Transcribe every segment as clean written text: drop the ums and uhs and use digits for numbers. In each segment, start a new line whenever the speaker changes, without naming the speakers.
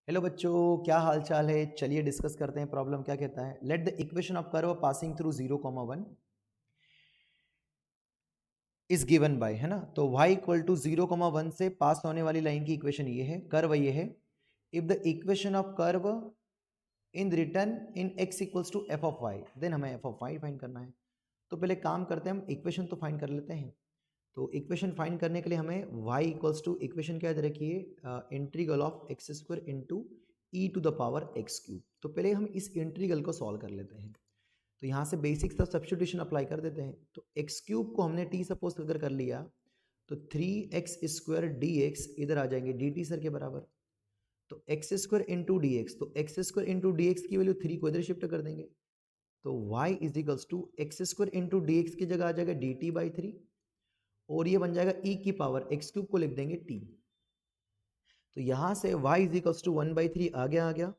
Hello बच्चों, क्या हाल चाल है। चलिए डिस्कस करते हैं। प्रॉब्लम क्या कहता है। Let the equation of curve passing through 0,1 is given by, है ना। तो y इक्वल टू 0,1 से पास होने वाली लाइन की इक्वेशन ये है, कर्व ये है। If the equation of curve in return in x equals to F of Y, then हमें एफ ऑफ वाई फाइंड करना है। तो पहले काम करते हैं, हम इक्वेशन तो फाइंड कर लेते हैं। तो इक्वेशन फाइंड करने के लिए हमें y इक्वल्स टू इक्वेशन क्या याद रखिए, integral of x square into e to the power x cube. तो पहले हम इस इंटीग्रल को सॉल्व कर लेते हैं। तो यहाँ से बेसिक सा सब्स्टिट्यूशन अप्लाई कर देते हैं। तो एक्स क्यूब को हमने टी सपोज अगर कर लिया तो 3x² dx इधर आ जाएंगे dt सर के बराबर। तो X square into D X, तो X square into D X की वैल्यू 3 को इधर शिफ्ट कर देंगे। तो y is equals to X square into D X की जगह आ जाएगा dt/3 और ये बन जाएगा e की पावर एक्स क्यूब को लिख देंगे t। तो यहां से y इज इक्वल्स टू 1/3 आ गया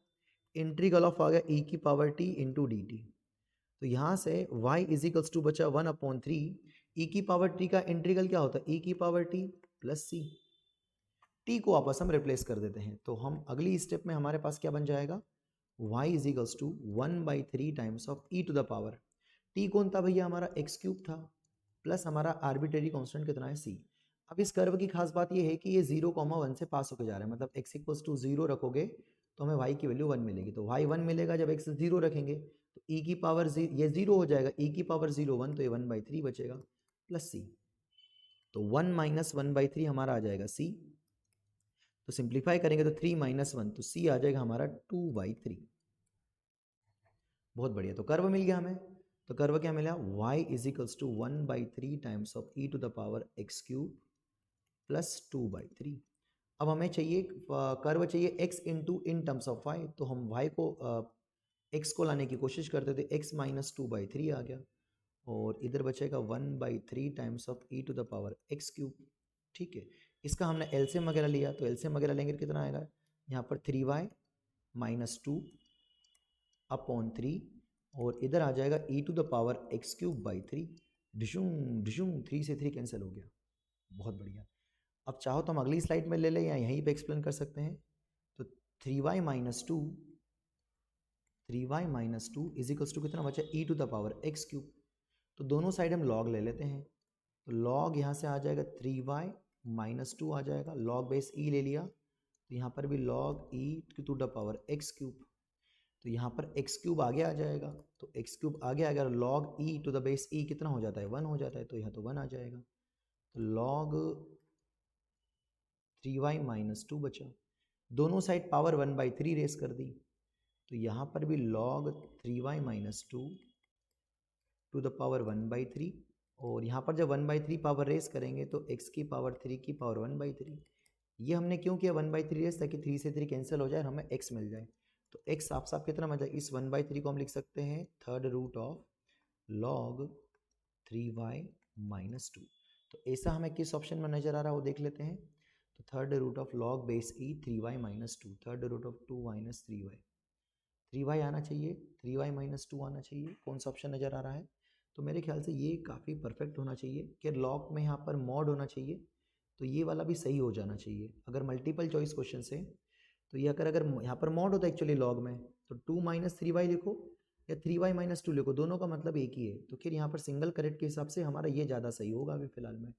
इंटीग्रल ऑफ आ गया e की power t into D T. तो यहां से y इज इक्वल्स टू बचा 1/3 e की पावर t का इंटीग्रल क्या होता है e की power t plus c। t को वापस हम रिप्लेस कर देते हैं। तो हम अगली स्टेप में हमारे पास क्या बन जाएगा, y is equals to 1/3 times of e to the power t कौन था भैया, हमारा एक्स क्यूब था, प्लस हमारा आर्बिट्रेरी कांस्टेंट कितना है c। अब इस कर्व की खास बात ये है कि ये 0,1 से पास होकर जा रहा है, मतलब x इक्वल्स टू 0 रखोगे तो हमें y की वैल्यू 1 मिलेगी। तो y 1 मिलेगा जब x 0 रखेंगे, तो e की पावर ये 0 हो जाएगा, e की पावर 0 1, तो ये 1/3 बचेगा प्लस c। तो 1 माइनस 1/3 हमारा आ जाएगा c। तो सिंप्लीफाई करेंगे तो 3 माइनस 1, तो c आ जाएगा हमारा 2/3। बहुत बढ़िया, तो कर्व मिल गया हमें। तो कर्व क्या मिला, y is equals to 1/3 times of e to the power x cube plus 2/3। अब हमें चाहिए कर्व चाहिए x into in terms of y। तो हम y को x को लाने की कोशिश करते थे, x माइनस 2/3 आ गया और इधर बचेगा 1/3 times of e to the power x cube. ठीक है, इसका हमने एलसीएम वगैरह लिया, तो एलसीएम वगैरह लेंगे कितना आएगा, यहाँ पर 3y माइनस 2/3 और इधर आ जाएगा e to the power x cube by 3। डिशूम डिशूम 3 से 3 कैंसिल हो गया। बहुत बढ़िया। अब चाहो तो हम अगली स्लाइड में ले लें या यहीं पे एक्सप्लेन कर सकते हैं। तो 3y minus two is equals to कितना बचा, e to the power x cube. तो दोनों साइड हम लॉग ले लेते हैं। तो लॉग यहाँ से आ जाएगा 3y माइनस 2 आ जाएगा, लॉग बेस e ले लिया, तो यहाँ पर भी log e to the power x cube. तो यहाँ पर एक्स क्यूब आगे आ जाएगा, तो एक्स क्यूब आगे आ गया, log e to the base e कितना हो जाता है 1 हो जाता है, तो यहाँ तो 1 आ जाएगा। तो लॉग 3y माइनस 2 बचा, दोनों साइड पावर 1/3 रेस कर दी। तो यहाँ पर भी log 3y minus 2 to the power 1/3 और यहाँ पर जब 1/3 पावर रेस करेंगे तो x की पावर 3 की पावर 1/3। ये हमने क्यों किया 1/3 रेस, ताकि 3 से 3 कैंसिल हो जाए और हमें x मिल जाए। तो x साफ साफ कितना मिल जाए, इस 1/3 को हम लिख सकते हैं third root of log 3y minus 2। तो ऐसा हमें किस ऑप्शन में नजर आ रहा है वो देख लेते हैं। तो third root of log base e 3y minus 2, third root of 2 minus 3y, 3y आना चाहिए, 3y माइनस 2 आना चाहिए। कौन सा ऑप्शन नज़र आ रहा है, तो मेरे ख्याल से ये काफ़ी परफेक्ट होना चाहिए कि लॉग में यहाँ पर मॉड होना चाहिए, तो ये वाला भी सही हो जाना चाहिए। अगर मल्टीपल चॉइस क्वेश्चन से तो ये अगर अगर यहाँ पर मॉड होता है एक्चुअली लॉग में, तो 2 माइनस 3y लिखो या 3y माइनस 2 लिखो, दोनों का मतलब एक ही है। तो फिर यहाँ पर सिंगल करेक्ट के हिसाब से हमारा ये ज़्यादा सही होगा अभी फिलहाल में।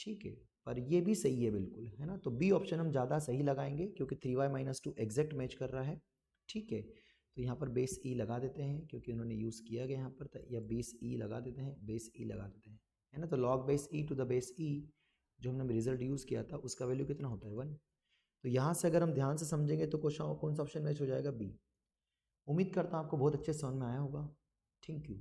ठीक है, पर ये भी सही है बिल्कुल, है ना। तो बी ऑप्शन हम ज़्यादा सही लगाएंगे क्योंकि 3y माइनस 2 एग्जैक्ट मैच कर रहा है। ठीक है, तो यहाँ पर बेस ई लगा देते हैं क्योंकि उन्होंने यूज़ किया गया यहाँ पर, या बेस ई लगा देते हैं, बेस ई लगा देते हैं, है ना। तो log base E to the base E जो हमने रिजल्ट यूज़ किया था उसका वैल्यू कितना होता है 1। तो यहाँ से अगर हम ध्यान से समझेंगे तो क्वेश्चन कौन सा ऑप्शन मैच हो जाएगा, बी। उम्मीद करता हूँ आपको बहुत अच्छे समझ में आया होगा। Thank you.